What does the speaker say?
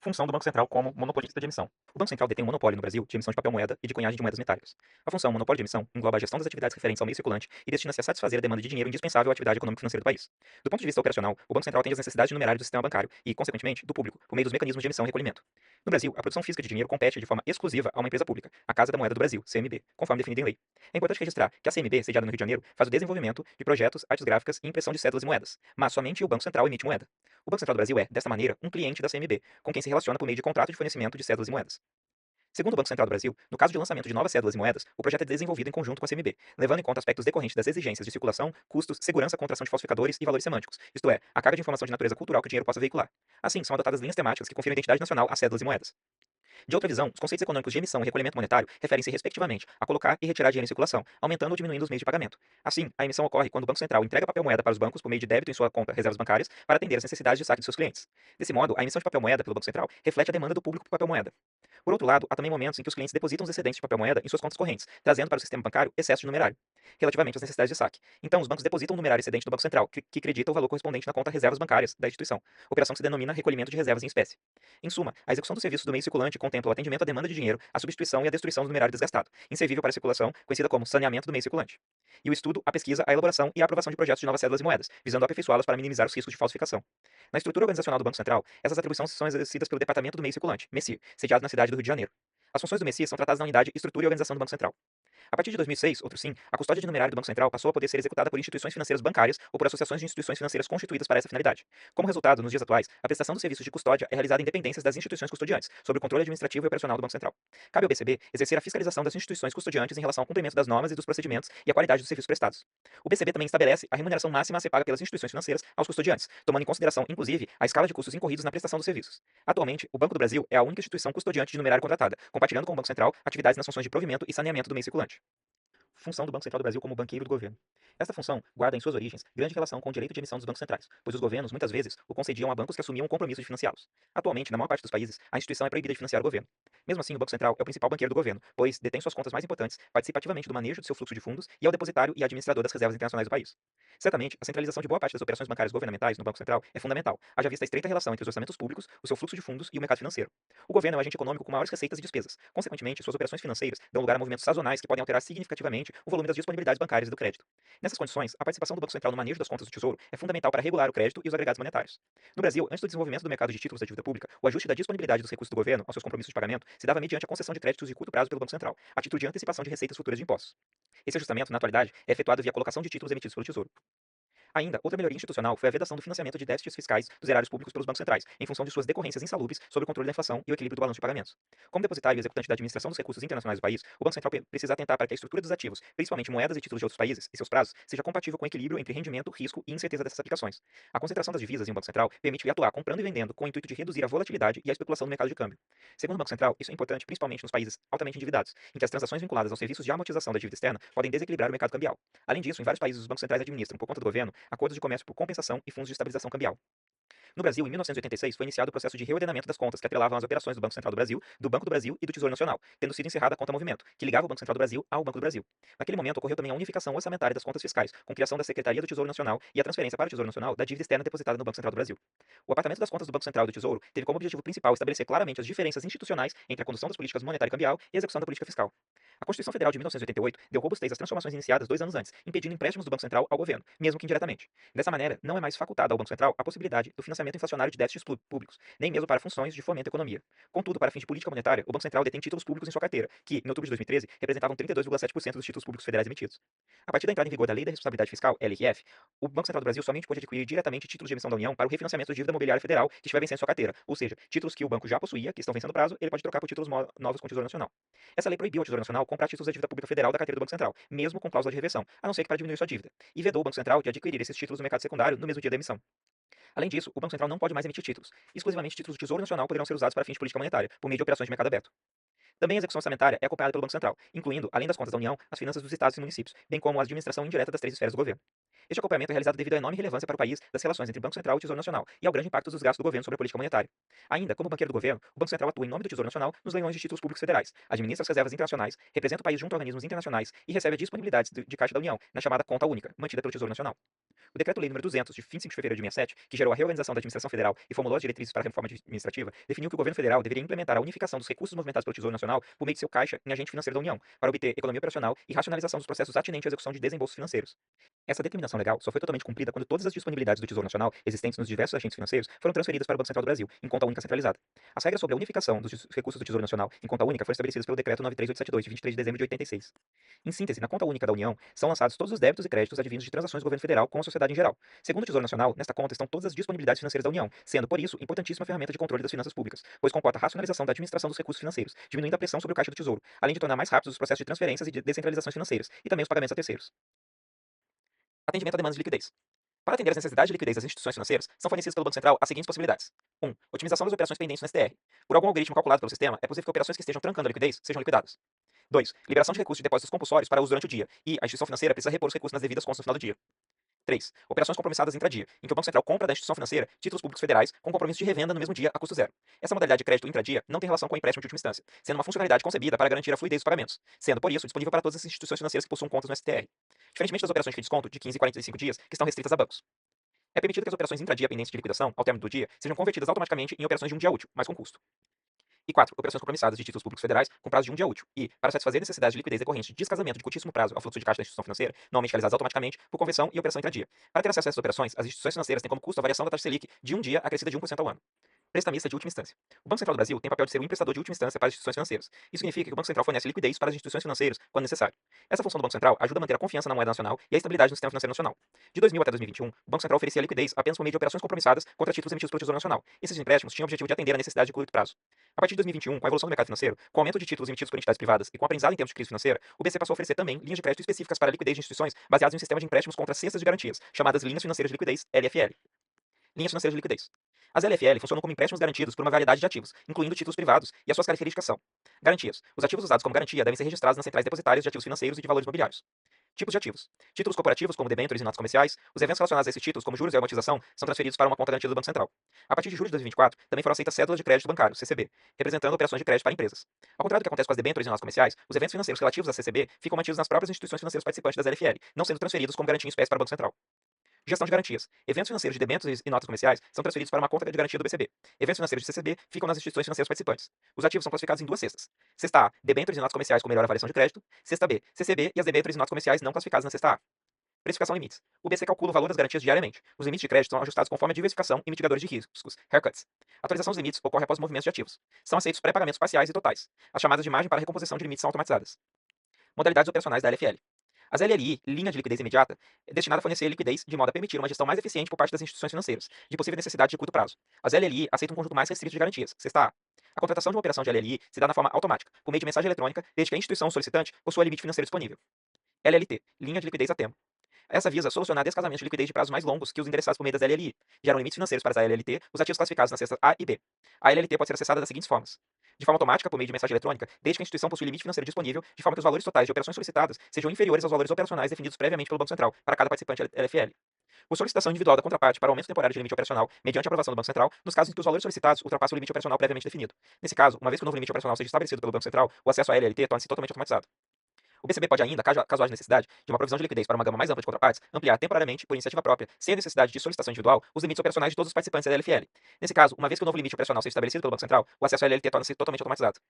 Função do Banco Central como monopolista de emissão. O Banco Central detém um monopólio no Brasil de emissão de papel moeda e de cunhagem de moedas metálicas. A função monopólio de emissão engloba a gestão das atividades referentes ao meio circulante e destina-se a satisfazer a demanda de dinheiro indispensável à atividade econômico-financeira do país. Do ponto de vista operacional, o Banco Central atende às necessidades numerárias do sistema bancário e, consequentemente, do público, por meio dos mecanismos de emissão e recolhimento. No Brasil, a produção física de dinheiro compete de forma exclusiva a uma empresa pública, a Casa da Moeda do Brasil, CMB, conforme definido em lei. É importante registrar que a CMB, sediada no Rio de Janeiro, faz o desenvolvimento de projetos, artes gráficas e impressão de cédulas e moedas, mas somente o Banco Central emite moeda. O Banco Central do Brasil é, desta maneira, um cliente da CMB, com quem se relaciona por meio de contrato de fornecimento de cédulas e moedas. Segundo o Banco Central do Brasil, no caso de lançamento de novas cédulas e moedas, o projeto é desenvolvido em conjunto com a CMB, levando em conta aspectos decorrentes das exigências de circulação, custos, segurança contra ação de falsificadores e valores semânticos, isto é, a carga de informação de natureza cultural que o dinheiro possa veicular. Assim, são adotadas linhas temáticas que confiram identidade nacional às cédulas e moedas. De outra visão, os conceitos econômicos de emissão e recolhimento monetário referem-se respectivamente a colocar e retirar dinheiro em circulação, aumentando ou diminuindo os meios de pagamento. Assim, a emissão ocorre quando o Banco Central entrega papel moeda para os bancos por meio de débito em sua conta reservas bancárias para atender às necessidades de saque de seus clientes. Desse modo, a emissão de papel moeda pelo Banco Central reflete a demanda do público por papel moeda. Por outro lado, há também momentos em que os clientes depositam os excedentes de papel moeda em suas contas correntes, trazendo para o sistema bancário excesso de numerário, relativamente às necessidades de saque. Então, os bancos depositam o numerário excedente do Banco Central, que acredita o valor correspondente na conta reservas bancárias da instituição, operação que se denomina recolhimento de reservas em espécie. Em suma, a execução dos serviços do meio circulante contempla o atendimento à demanda de dinheiro, a substituição e a destruição do numerário desgastado, inservível para a circulação, conhecida como saneamento do meio circulante. E o estudo, a pesquisa, a elaboração e a aprovação de projetos de novas cédulas e moedas, visando aperfeiçoá-las para minimizar os riscos de falsificação. Na estrutura organizacional do Banco Central, essas atribuições são exercidas pelo Departamento do Meio Circulante, MECIR, sediado na cidade do Rio de Janeiro. As funções do MECIR são tratadas na unidade Estrutura e Organização do Banco Central. A partir de 2006, outro sim, a custódia de numerário do Banco Central passou a poder ser executada por instituições financeiras bancárias ou por associações de instituições financeiras constituídas para essa finalidade. Como resultado, nos dias atuais, a prestação dos serviços de custódia é realizada em dependências das instituições custodiantes, sob o controle administrativo e operacional do Banco Central. Cabe ao BCB exercer a fiscalização das instituições custodiantes em relação ao cumprimento das normas e dos procedimentos e a qualidade dos serviços prestados. O BCB também estabelece a remuneração máxima a ser paga pelas instituições financeiras aos custodiantes, tomando em consideração, inclusive, a escala de custos incorridos na prestação dos serviços. Atualmente, o Banco do Brasil é a única instituição custodiante de numerário contratada, compartilhando com o Banco Central atividades nas funções de provimento e saneamento do meio circulante. Função do Banco Central do Brasil como banqueiro do governo. Esta função guarda em suas origens grande relação com o direito de emissão dos bancos centrais, pois os governos muitas vezes o concediam a bancos que assumiam o compromisso de financiá-los. Atualmente, na maior parte dos países, a instituição é proibida de financiar o governo. Mesmo assim, o Banco Central é o principal banqueiro do governo, pois detém suas contas mais importantes, participa ativamente do manejo do seu fluxo de fundos e é o depositário e administrador das reservas internacionais do país. Certamente, a centralização de boa parte das operações bancárias governamentais no Banco Central é fundamental, haja vista a estreita relação entre os orçamentos públicos, o seu fluxo de fundos e o mercado financeiro. O governo é um agente econômico com maiores receitas e despesas. Consequentemente, suas operações financeiras dão lugar a movimentos sazonais que podem alterar significativamente o volume das disponibilidades bancárias e do crédito. Nessas condições, a participação do Banco Central no manejo das contas do Tesouro é fundamental para regular o crédito e os agregados monetários. No Brasil, antes do desenvolvimento do mercado de títulos da dívida pública, o ajuste da disponibilidade dos recursos do governo aos seus compromissos de pagamento se dava mediante a concessão de créditos de curto prazo pelo Banco Central, a título de antecipação de receitas futuras de impostos. Esse ajustamento, na atualidade, é efetuado via colocação de títulos emitidos pelo Tesouro. Ainda, outra melhoria institucional foi a vedação do financiamento de déficits fiscais dos erários públicos pelos bancos centrais, em função de suas decorrências insalubres sobre o controle da inflação e o equilíbrio do balanço de pagamentos. Como depositário e executante da administração dos recursos internacionais do país, o Banco Central precisa atentar para que a estrutura dos ativos, principalmente moedas e títulos de outros países, e seus prazos, seja compatível com o equilíbrio entre rendimento, risco e incerteza dessas aplicações. A concentração das divisas em um Banco Central permite atuar comprando e vendendo com o intuito de reduzir a volatilidade e a especulação no mercado de câmbio. Segundo o Banco Central, isso é importante principalmente nos países altamente endividados, em que as transações vinculadas aos serviços de amortização da dívida externa podem desequilibrar o mercado cambial. Além disso, em vários países os bancos centrais administram, por conta do governo, acordos de comércio por compensação e fundos de estabilização cambial. No Brasil, em 1986, foi iniciado o processo de reordenamento das contas que atrelavam as operações do Banco Central do Brasil, do Banco do Brasil e do Tesouro Nacional, tendo sido encerrada a conta movimento, que ligava o Banco Central do Brasil ao Banco do Brasil. Naquele momento, ocorreu também a unificação orçamentária das contas fiscais, com a criação da Secretaria do Tesouro Nacional e a transferência para o Tesouro Nacional da dívida externa depositada no Banco Central do Brasil. O apartamento das contas do Banco Central e do Tesouro teve como objetivo principal estabelecer claramente as diferenças institucionais entre a condução das políticas monetária e cambial e a execução da política fiscal. A Constituição Federal de 1988 deu robustez às transformações iniciadas 2 anos antes, impedindo empréstimos do Banco Central ao governo, mesmo que indiretamente. Dessa maneira, não é mais facultada ao Banco Central a possibilidade do financiamento inflacionário de déficits públicos, nem mesmo para funções de fomento à economia. Contudo, para fins de política monetária, o Banco Central detém títulos públicos em sua carteira, que, em outubro de 2013, representavam 32,7% dos títulos públicos federais emitidos. A partir da entrada em vigor da Lei da Responsabilidade Fiscal, LRF, o Banco Central do Brasil somente pode adquirir diretamente títulos de emissão da União para o refinanciamento de dívida mobiliária federal que estiver vencendo sua carteira, ou seja, títulos que o banco já possuía, que estão vencendo prazo, ele pode trocar por títulos novos com o Tesouro Nacional. Essa lei proibiu ao Tesouro Nacional comprar títulos da dívida pública federal da carteira do Banco Central, mesmo com cláusula de reversão, a não ser que para diminuir sua dívida, e vedou o Banco Central de adquirir esses títulos no mercado secundário no mesmo dia da emissão. Além disso, o Banco Central não pode mais emitir títulos. Exclusivamente títulos do Tesouro Nacional poderão ser usados para fins de política monetária, por meio de operações de mercado aberto. Também a execução orçamentária é acompanhada pelo Banco Central, incluindo, além das contas da União, as finanças dos estados e municípios, bem como a administração indireta das três esferas do governo. Este acompanhamento é realizado devido à enorme relevância para o país das relações entre Banco Central e Tesouro Nacional e ao grande impacto dos gastos do governo sobre a política monetária. Ainda, como banqueiro do governo, o Banco Central atua em nome do Tesouro Nacional nos leilões de títulos públicos federais, administra as reservas internacionais, representa o país junto a organismos internacionais e recebe as disponibilidades de caixa da União, na chamada Conta Única, mantida pelo Tesouro Nacional. O Decreto-Lei nº 200, de 25 de fevereiro de 67, que gerou a reorganização da administração federal e formulou as diretrizes para a reforma administrativa, definiu que o governo federal deveria implementar a unificação dos recursos movimentados pelo Tesouro Nacional por meio de seu caixa em agente financeiro da União, para obter economia operacional e racionalização dos processos atinentes à execução de desembolsos financeiros. Essa determinação legal só foi totalmente cumprida quando todas as disponibilidades do Tesouro Nacional existentes nos diversos agentes financeiros foram transferidas para o Banco Central do Brasil, em conta única centralizada. As regras sobre a unificação dos recursos do Tesouro Nacional em conta única foram estabelecidas pelo Decreto 93872, de 23 de dezembro de 86. Em síntese, na conta única da União, são lançados todos os débitos e créditos advindos de transações do governo federal com a sociedade em geral. Segundo o Tesouro Nacional, nesta conta estão todas as disponibilidades financeiras da União, sendo, por isso, importantíssima ferramenta de controle das finanças públicas, pois comporta a racionalização da administração dos recursos financeiros, diminuindo a pressão sobre o caixa do Tesouro, além de tornar mais rápidos os processos de transferências e de descentralizações financeiras, e também os pagamentos a terceiros. Atendimento a demandas de liquidez. Para atender às necessidades de liquidez das instituições financeiras, são fornecidas pelo Banco Central as seguintes possibilidades. 1. Otimização das operações pendentes no STR. Por algum algoritmo calculado pelo sistema, é possível que operações que estejam trancando a liquidez sejam liquidadas. 2. Liberação de recursos de depósitos compulsórios para uso durante o dia, e a instituição financeira precisa repor os recursos nas devidas contas no final do dia. 3. Operações compromissadas intradia, em que o Banco Central compra da instituição financeira títulos públicos federais com compromisso de revenda no mesmo dia a custo zero. Essa modalidade de crédito intradia não tem relação com o empréstimo de última instância, sendo uma funcionalidade concebida para garantir a fluidez dos pagamentos, sendo, por isso, disponível para todas as instituições financeiras que possuam contas no STR. Diferentemente das operações de desconto de 15 e 45 dias, que estão restritas a bancos. É permitido que as operações intradia pendentes de liquidação, ao término do dia, sejam convertidas automaticamente em operações de um dia útil, mas com custo. E 4. Operações compromissadas de títulos públicos federais com prazo de um dia útil. E, para satisfazer necessidades de liquidez decorrentes de descasamento de curtíssimo prazo ao fluxo de caixa da instituição financeira, normalmente realizadas automaticamente por conversão e operação intradia. Para ter acesso a essas operações, as instituições financeiras têm como custo a variação da taxa Selic de um dia acrescida de 1% ao ano. Prestamista de última instância. O Banco Central do Brasil tem papel de ser um emprestador de última instância para as instituições financeiras. Isso significa que o Banco Central fornece liquidez para as instituições financeiras quando necessário. Essa função do Banco Central ajuda a manter a confiança na moeda nacional e a estabilidade no sistema financeiro nacional. De 2000 até 2021, o Banco Central oferecia liquidez apenas por meio de operações compromissadas contra títulos emitidos pelo Tesouro Nacional. Esses empréstimos tinham o objetivo de atender a necessidade de curto prazo. A partir de 2021, com a evolução do mercado financeiro, com o aumento de títulos emitidos por entidades privadas e com o aprendizado em tempos de crise financeira, o BC passou a oferecer também linhas de crédito específicas para a liquidez de instituições baseadas em um sistema de empréstimos contra cestas de garantias, chamadas linhas financeiras de liquidez, LFL. Linhas financeiras de liquidez. As LFL funcionam como empréstimos garantidos por uma variedade de ativos, incluindo títulos privados, e as suas características são: garantias. Os ativos usados como garantia devem ser registrados nas centrais depositárias de ativos financeiros e de valores imobiliários. Tipos de ativos. Títulos corporativos, como debêntures e notas comerciais. Os eventos relacionados a esses títulos, como juros e amortização, são transferidos para uma conta garantida do Banco Central. A partir de julho de 2024, também foram aceitas cédulas de crédito bancário, CCB, representando operações de crédito para empresas. Ao contrário do que acontece com as debêntures e notas comerciais, os eventos financeiros relativos à CCB ficam mantidos nas próprias instituições financeiras participantes das LFL, não sendo transferidos como garantia em espécie para o Banco Central. Gestão de garantias. Eventos financeiros de debêntures e notas comerciais são transferidos para uma conta de garantia do BCB. Eventos financeiros de CCB ficam nas instituições financeiras participantes. Os ativos são classificados em duas cestas. Cesta A, debêntures e notas comerciais com melhor avaliação de crédito. Cesta B, CCB e as debêntures e notas comerciais não classificadas na cesta A. Precificação limites. O BC calcula o valor das garantias diariamente. Os limites de crédito são ajustados conforme a diversificação e mitigadores de riscos, haircuts. A atualização dos limites ocorre após movimentos de ativos. São aceitos pré-pagamentos parciais e totais. As chamadas de margem para recomposição de limites são automatizadas. Modalidades operacionais da LFL. As LLI, linha de liquidez imediata, é destinada a fornecer liquidez de modo a permitir uma gestão mais eficiente por parte das instituições financeiras, de possível necessidade de curto prazo. As LLI aceitam um conjunto mais restrito de garantias, cesta A. A contratação de uma operação de LLI se dá na forma automática, por meio de mensagem eletrônica, desde que a instituição solicitante possua limite financeiro disponível. LLT, linha de liquidez a termo. Essa visa solucionar descasamentos de liquidez de prazos mais longos que os endereçados por meio das LLI. Geram limites financeiros para a LLT, os ativos classificados nas cestas A e B. A LLT pode ser acessada das seguintes formas: de forma automática, por meio de mensagem eletrônica, desde que a instituição possui limite financeiro disponível, de forma que os valores totais de operações solicitadas sejam inferiores aos valores operacionais definidos previamente pelo Banco Central para cada participante LFL. Por solicitação individual da contraparte para aumento temporário de limite operacional, mediante aprovação do Banco Central, nos casos em que os valores solicitados ultrapassam o limite operacional previamente definido. Nesse caso, uma vez que o novo limite operacional seja estabelecido pelo Banco Central, o acesso à LLT torna-se totalmente automatizado. O BCB pode ainda, caso haja necessidade de uma provisão de liquidez para uma gama mais ampla de contrapartes, ampliar temporariamente, por iniciativa própria, sem a necessidade de solicitação individual, os limites operacionais de todos os participantes da LFL. Nesse caso, uma vez que o novo limite operacional seja estabelecido pelo Banco Central, o acesso à LLT torna-se totalmente automatizado.